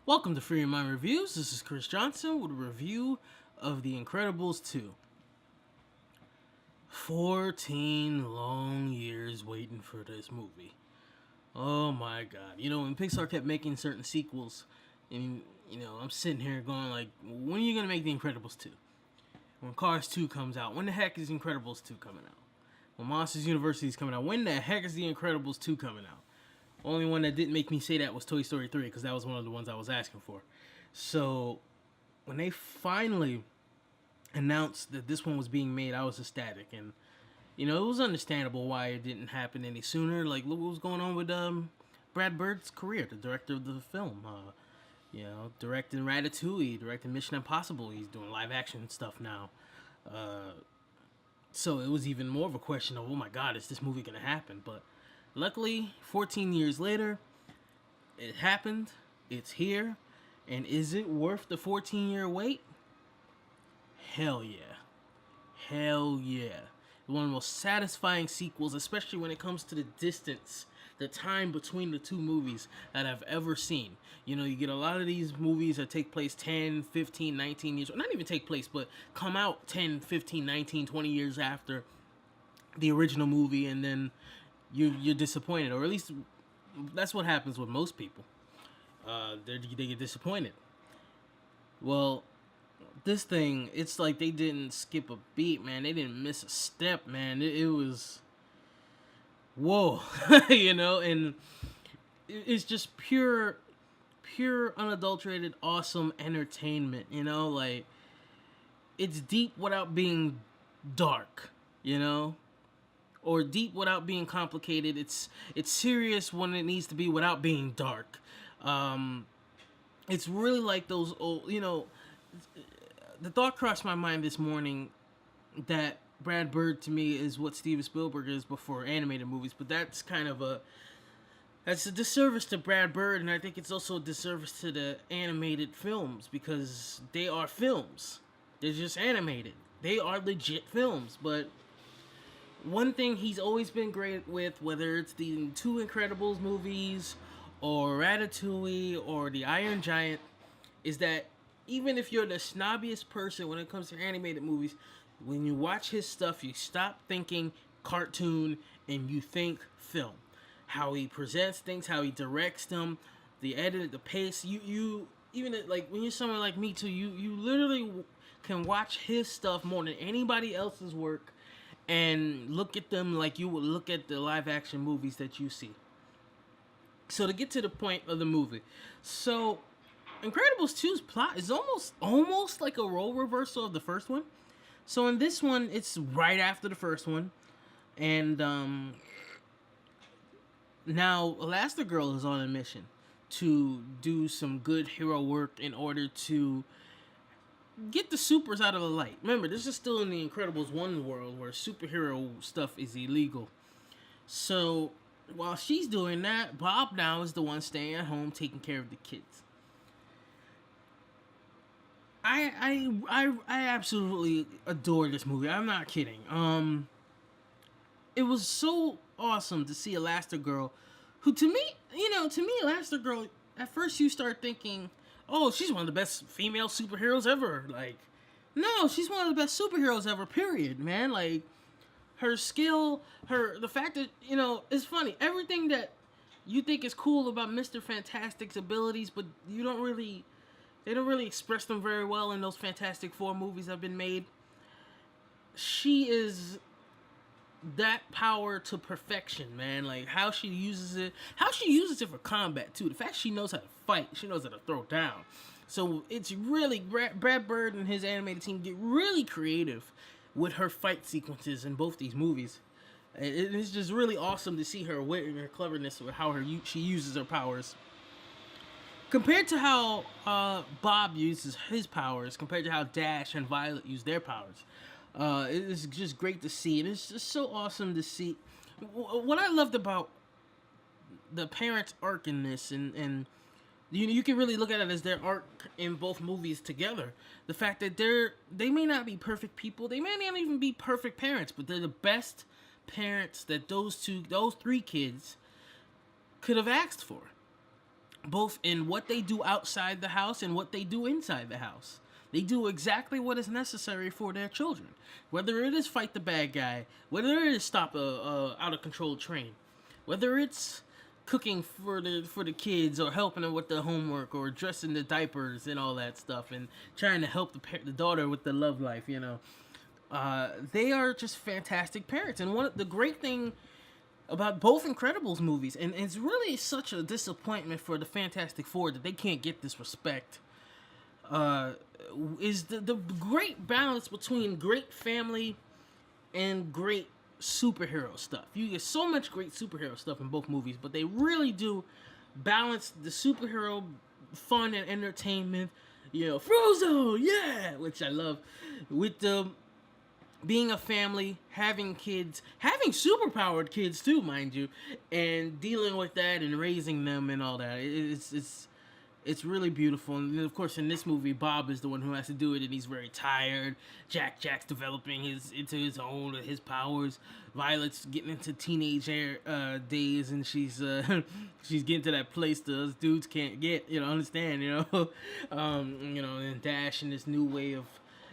Welcome to Free Your Mind Reviews. This is Chris Johnson with a review of The Incredibles 2. 14 long years waiting for this movie. Oh my god. When Pixar kept making certain sequels, and, I'm sitting here going like, when are you going to make The Incredibles 2? When Cars 2 comes out, when the heck is Incredibles 2 coming out? When Monsters University is coming out, when the heck is The Incredibles 2 coming out? Only one that didn't make me say that was Toy Story 3, because that was one of the ones I was asking for. So, when they finally announced that this one was being made, I was ecstatic. And, it was understandable why it didn't happen any sooner. Like, look what was going on with Brad Bird's career, the director of the film. Directing Ratatouille, directing Mission Impossible. He's doing live action stuff now. So it was even more of a question of, oh my god, is this movie going to happen? But luckily, 14 years later, it happened. It's here. And is it worth the 14-year wait? Hell yeah. Hell yeah. One of the most satisfying sequels, especially when it comes to the distance, the time between the two movies that I've ever seen. You get a lot of these movies that take place 10, 15, 19 years, or not even take place, but come out 10, 15, 19, 20 years after the original movie, and then you're disappointed, or at least that's what happens with most people. They get disappointed. Well, this thing, it's like they didn't skip a beat, man. They didn't miss a step, man. It was whoa, and it's just pure, unadulterated, awesome entertainment. Like it's deep without being dark. Or deep without being complicated. It's serious when it needs to be without being dark. It's really like those old, the thought crossed my mind this morning that Brad Bird to me is what Steven Spielberg is before animated movies, but that's a disservice to Brad Bird, and I think it's also a disservice to the animated films because they are films. They're just animated. They are legit films, but one thing he's always been great with, whether it's the two Incredibles movies or Ratatouille or the Iron Giant, is that even if you're the snobbiest person when it comes to animated movies, when you watch his stuff, you stop thinking cartoon and you think film. How he presents things, how he directs them, the edit, the pace. You even like when you're someone like me too, you literally can watch his stuff more than anybody else's work and look at them like you would look at the live action movies that you see. So to get to the point of the movie, so Incredibles 2's plot is almost like a role reversal of the first one. So in this one, it's right after the first one, and now Elastigirl is on a mission to do some good hero work in order to get the supers out of the light. Remember, this is still in the Incredibles 1 world where superhero stuff is illegal. So while she's doing that, Bob now is the one staying at home taking care of the kids. I absolutely adore this movie. I'm not kidding. It was so awesome to see Elastigirl, who to me, Elastigirl, at first you start thinking, oh, she's one of the best female superheroes ever. Like, no, she's one of the best superheroes ever, period, man. Like, her skill, the fact that, it's funny. Everything that you think is cool about Mr. Fantastic's abilities, but they don't really express them very well in those Fantastic Four movies that have been made. She is that power to perfection, man. Like how she uses it for combat too. The fact she knows how to fight, she knows how to throw down. So it's really Brad Bird and his animated team get really creative with her fight sequences in both these movies. It's just really awesome to see her wit and her cleverness with how she uses her powers. Compared to how Bob uses his powers, compared to how Dash and Violet use their powers. It's just great to see, and it's just so awesome to see. What I loved about the parents' arc in this, and you can really look at it as their arc in both movies together. The fact that they may not be perfect people, they may not even be perfect parents, but they're the best parents that those three kids could have asked for. both in what they do outside the house and what they do inside the house. They do exactly what is necessary for their children, whether it is fight the bad guy, whether it is stop a out of control train, whether it's cooking for the kids or helping them with their homework or dressing the diapers and all that stuff and trying to help the daughter with the love life. They are just fantastic parents. And one of the great thing about both Incredibles movies, and it's really such a disappointment for the Fantastic Four that they can't get this respect, uh, is the great balance between great family and great superhero stuff. You get so much great superhero stuff in both movies, but they really do balance the superhero fun and entertainment. Frozo, yeah, which I love, with the being a family, having kids, having superpowered kids too, mind you, and dealing with that and raising them and all that. It's really beautiful. And of course, in this movie, Bob is the one who has to do it, and he's very tired. Jack's developing his powers. Violet's getting into teenage days, and she's she's getting to that place that us dudes can't get. Understand? And Dash in this new way of.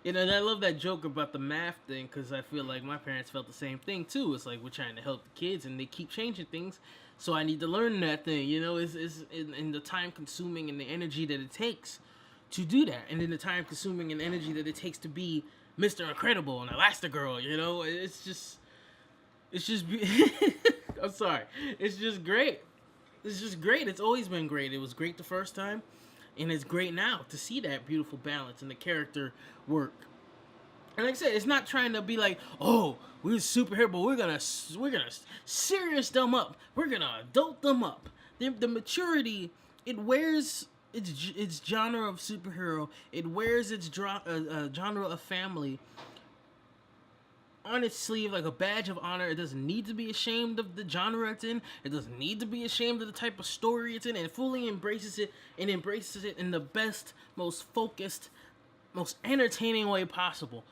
And I love that joke about the math thing, because I feel like my parents felt the same thing too. It's like we're trying to help the kids, and they keep changing things, so I need to learn that thing. Is in the time consuming and the energy that it takes to do that, and then the time consuming and energy that it takes to be Mr. Incredible and Elastigirl. It's just I'm sorry. It's just great. It's just great. It's always been great. It was great the first time. And it's great now to see that beautiful balance and the character work. And like I said, it's not trying to be like, oh, we're superhero, but we're gonna serious them up. We're gonna adult them up. The maturity, it wears its genre of superhero. It wears its genre of family on its sleeve like a badge of honor. It doesn't need to be ashamed of the genre it's in. It doesn't need to be ashamed of the type of story it's in, and fully embraces it in the best, most focused, most entertaining way possible.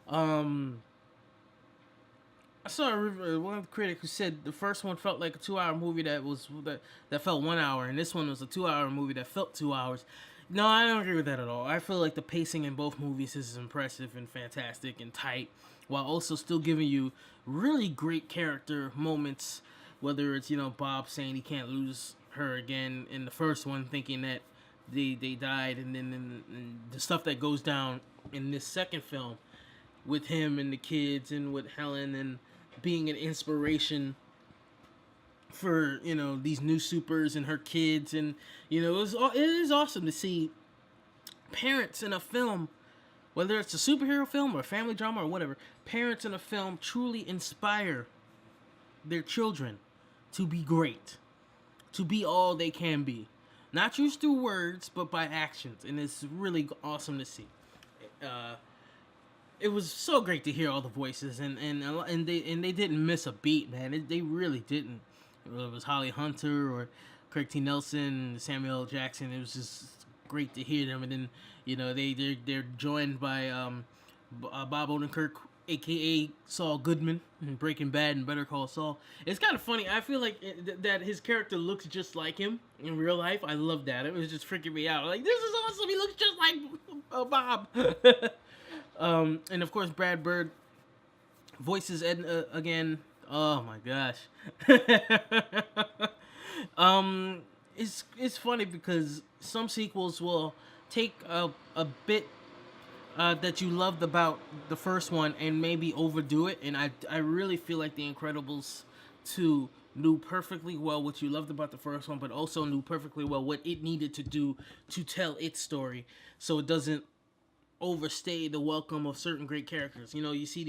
I saw one critic who said the first one felt like a 2-hour movie that felt 1 hour, and this one was a 2-hour movie that felt 2 hours. No, I don't agree with that at all. I feel like the pacing in both movies is impressive and fantastic and tight, while also still giving you really great character moments, whether it's, Bob saying he can't lose her again in the first one, thinking that they died, and then and the stuff that goes down in this second film with him and the kids and with Helen, and being an inspiration for, these new supers and her kids. And, it is awesome to see parents in a film, whether it's a superhero film or a family drama or whatever, parents in a film truly inspire their children to be great, to be all they can be. Not just through words, but by actions. And it's really awesome to see. It was so great to hear all the voices, and they didn't miss a beat, man. They really didn't. Whether it was Holly Hunter or Craig T. Nelson, Samuel L. Jackson, it was just great to hear them. And then, they're joined by Bob Odenkirk, aka Saul Goodman, in Breaking Bad and Better Call Saul. It's kind of funny. I feel like that his character looks just like him in real life. I love that. It was just freaking me out. Like, this is awesome. He looks just like Bob. And of course, Brad Bird voices Ed again. Oh my gosh. It's funny because some sequels will take a bit that you loved about the first one and maybe overdo it, and I really feel like The Incredibles 2 knew perfectly well what you loved about the first one, but also knew perfectly well what it needed to do to tell its story, so it doesn't overstay the welcome of certain great characters. You see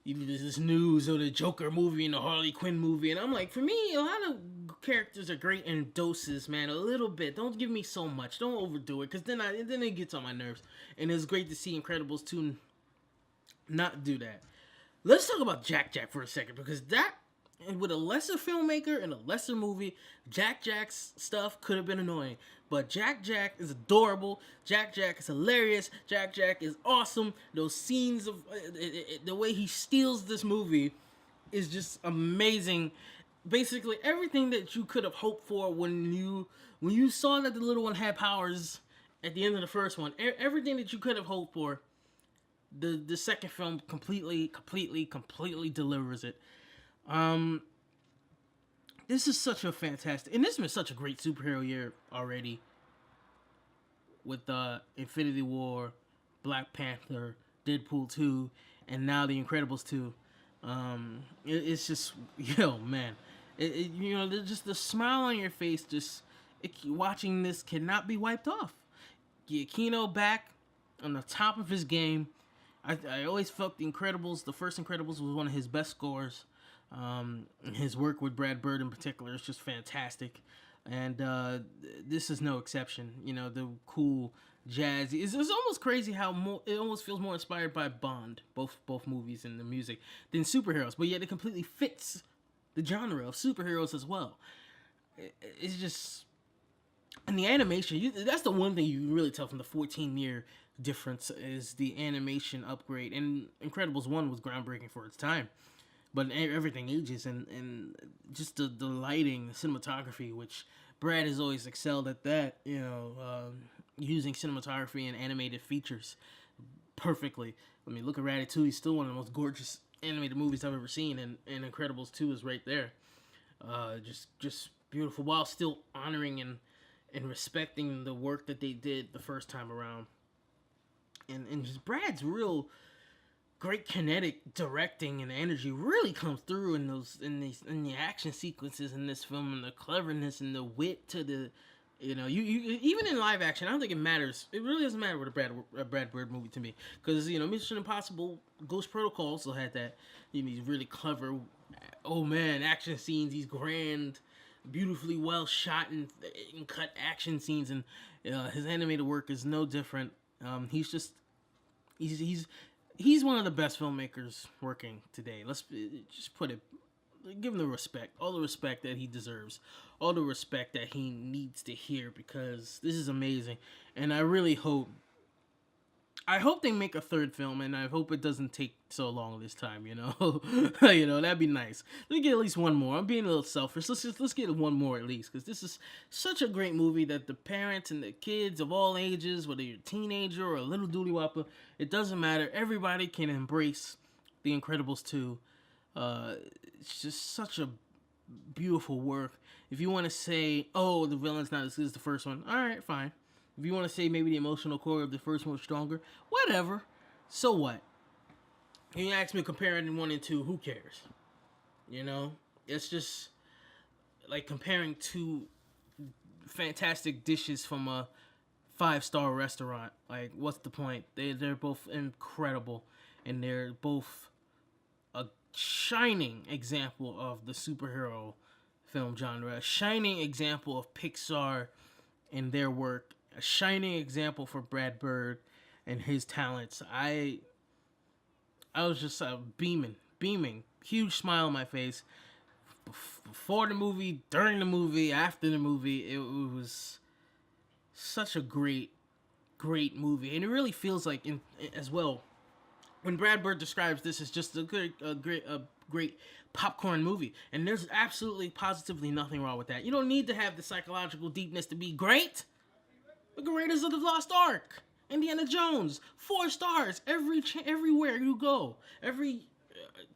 this news of the Joker movie and the Harley Quinn movie, and I'm like, for me, a lot of characters are great in doses, man. A little bit. Don't give me so much. Don't overdo it, because then it gets on my nerves. And it's great to see Incredibles 2 not do that. Let's talk about Jack for a second, because that, and with a lesser filmmaker and a lesser movie, Jack's stuff could have been annoying. But Jack is adorable. Jack is hilarious. Jack is awesome. Those scenes of the way he steals this movie is just amazing. basically everything that you could have hoped for when you saw that the little one had powers at the end of the first one. Everything that you could have hoped for, the second film completely delivers it. Um, this is such a fantastic, and this has been such a great superhero year already with Infinity War, Black Panther, Deadpool 2, and now The Incredibles 2. It's just, yo, man. Just the smile on your face, watching this cannot be wiped off. Giacchino back on the top of his game. I always felt the first Incredibles was one of his best scores. His work with Brad Bird in particular is just fantastic. And this is no exception. The cool jazz. It's almost crazy how it almost feels more inspired by Bond, both movies and the music, than superheroes. But yet it completely fits the genre of superheroes as well. It's just, and the animation. That's the one thing you really tell from the 14-year difference is the animation upgrade. And Incredibles 1 was groundbreaking for its time. But everything ages, and just the lighting, the cinematography, which Brad has always excelled at that, using cinematography and animated features perfectly. I mean, look at Ratatouille, he's still one of the most gorgeous animated movies I've ever seen, and Incredibles 2 is right there. Just beautiful, while still honoring and respecting the work that they did the first time around. And just Brad's real great kinetic directing and energy really comes through in the action sequences in this film, and the cleverness and the wit to the you even in live action. I don't think it matters. It really doesn't matter with a Brad Bird movie to me, because Mission Impossible Ghost Protocol also had that these really clever action scenes, these grand, beautifully well shot and cut action scenes, and his animated work is no different. He's one of the best filmmakers working today. Let's just put it, give him the respect, all the respect that he deserves, all the respect that he needs to hear, because this is amazing. And I really hope they make a third film, and I hope it doesn't take so long this time. That'd be nice. Let's get at least one more. I'm being a little selfish. Let's get one more at least, because this is such a great movie that the parents and the kids of all ages, whether you're a teenager or a little doody whopper, it doesn't matter. Everybody can embrace The Incredibles 2. It's just such a beautiful work. If you want to say, oh, the villain's not as good as the first one, all right, fine. If you want to say maybe the emotional core of the first one was stronger, whatever. So what? And you ask me comparing 1 and 2, who cares? It's just like comparing two fantastic dishes from a 5-star restaurant. Like, what's the point? They're both incredible, and they're both a shining example of the superhero film genre, a shining example of Pixar and their work, a shining example for Brad Bird and his talents. I was just beaming, huge smile on my face before the movie, during the movie, after the movie. It was such a great movie, and it really feels like, as well, when Brad Bird describes this as just a great popcorn movie, and there's absolutely positively nothing wrong with that. You don't need to have the psychological deepness to be great. Look at Raiders of the Lost Ark, Indiana Jones, 4 stars everywhere you go. Every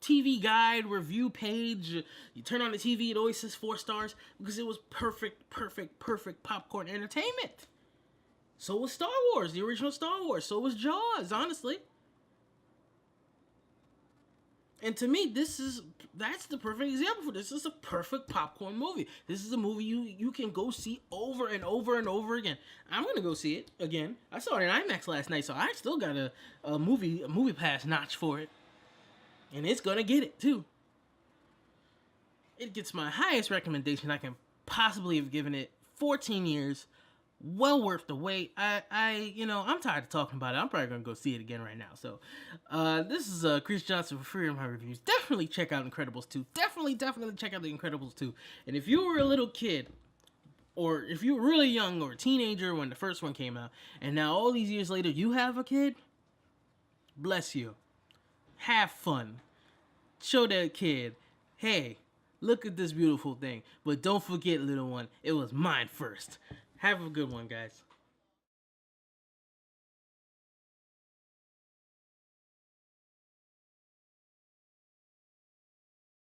TV guide, review page, you turn on the TV, it always says 4 stars, because it was perfect popcorn entertainment. So was Star Wars, the original Star Wars. So was Jaws, honestly. And to me, that's the perfect example for this. This is a perfect popcorn movie. This is a movie you can go see over and over and over again. I'm gonna go see it again. I saw it in IMAX last night, so I still got a movie pass notch for it, and it's gonna get it too. It gets my highest recommendation I can possibly have given it. 14 years. Well worth the wait. I'm tired of talking about it. I'm probably gonna go see it again right now. So, this is Chris Johnson for Freedom High Reviews. Definitely check out Incredibles 2. Definitely check out the Incredibles 2. And if you were a little kid, or if you were really young or a teenager when the first one came out, and now all these years later you have a kid, bless you. Have fun. Show that kid, hey, Look at this beautiful thing. But don't forget, little one, it was mine first. Have a good one, guys.